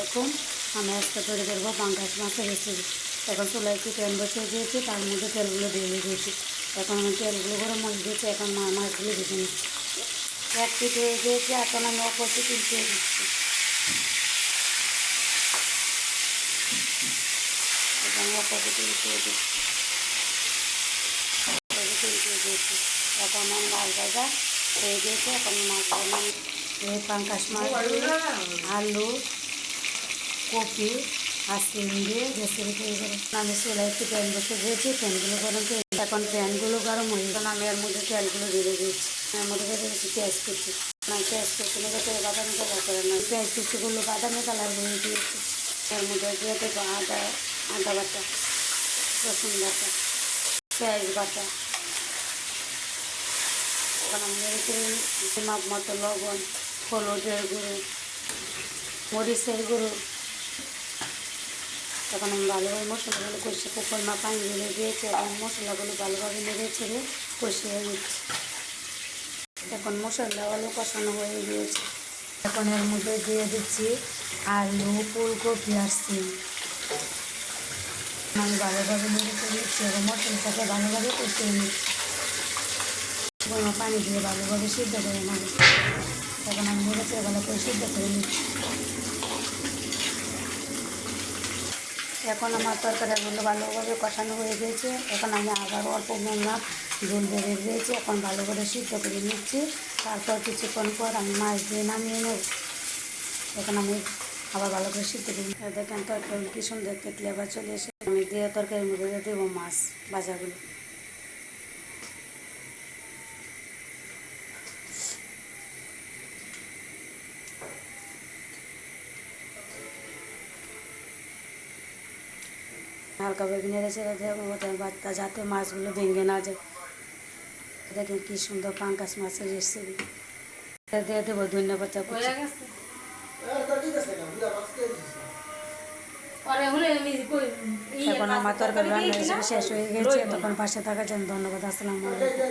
এখন আমি আজকে তৈরি করবো পাঙ্গাস মাছের রেসিপি। এখন চুলায় একটু তেল বসিয়ে দিয়েছি, তার মধ্যে তেলগুলো দিয়ে দিয়েছি। এখন আমি তেলগুলো গরম হয়ে দিয়েছি, এখন মাছগুলো ভেজে নিচ্ছি। এক পিঠ হয়ে গিয়েছে, এখন আমি অপর পিঠ উল্টিয়ে দিচ্ছি। এখন আমি অপর পিঠ উল্টিয়ে দিচ্ছি, উল্টিয়ে দিয়েছি। এখন আমার মাছ ভাজা হয়ে গিয়েছে, এখন মাছগুলো এই পাঙ্গাস মাছ, আলু, কপি আর সিম দিয়ে রেসিপি তৈরি করে আমি চুলায় একটু প্যান বসে দিয়েছি। প্যানগুলো গরম করে এখন প্যানগুলো গরম হয়ে গেল, আমি এর মধ্যে তেলগুলো দিয়ে দিয়েছি। এর মধ্যে দিয়ে দিয়েছি পেঁয়াজ কুচি। পেঁয়াজ কুচি মধ্যে তেল বাদামি কালার করে না, পেঁয়াজ কুচিগুলো বাদামি কালার করে দিয়েছি। এর মধ্যে দিয়ে দেবো আদা বাটা, রসুন বাটা, পেঁয়াজ বাটা। এখন আমি রেখে মাপ মতো লবণ, হলুদের গুঁড়ো, মরিচের গুঁড়ো। তখন আমি ভালোভাবে মশলাগুলো কষিয়ে পরিমাণ পানি ঢেলে দিয়েছি এবং মশলাগুলো ভালোভাবে নেড়ে ছেড়ে কষিয়ে নিচ্ছি। এখন মশলাগুলো কষানো হয়ে গিয়েছে, এখন এর মধ্যে দিয়ে দিচ্ছি আলু, ফুলকপি আর সিম। আমি ভালোভাবে নেড়ে ছেড়ে দিচ্ছি এবং মশলাটাকে ভালোভাবে কষিয়ে নিচ্ছি। পরিমাণ পানি দিয়ে ভালোভাবে সিদ্ধ করে নেব। এখন আমি নেড়ে ছেড়ে ভালো করে সিদ্ধ করে নিচ্ছি। এখন আমার তরকারিগুলো ভালোভাবে কষানো হয়ে গিয়েছে, এখন আমি আবার অল্প পরিমাণ ঝোল বেড়ে দিয়েছি। এখন ভালো করে সিদ্ধ করে নিচ্ছি। তারপর কিছুক্ষণ পর আমি মাছ দিয়ে নামিয়ে নেব। এখন আমি আবার ভালো করে সিদ্ধ করে দেখেন তরকারি কি সুন্দর একটা ফ্লেভার চলে এসে, আমি দিয়ে তরকারির মধ্যে দেবো মাছ ভাজাগুলো। হালকাভাবে নেড়ে ছেড়ে দেবো বাচ্চা, যাতে মাছগুলো ভেঙে না যায়। দেখেন কি সুন্দর পাঙ্গাস মাছের রেসিপি। দিয়ে দেবো ধন্যবাদ। এখন আমার তরকারি রান্না শেষ হয়ে গেছে। তখন পাশে থাকার জন্য ধন্যবাদ। আসসালামু আলাইকুম।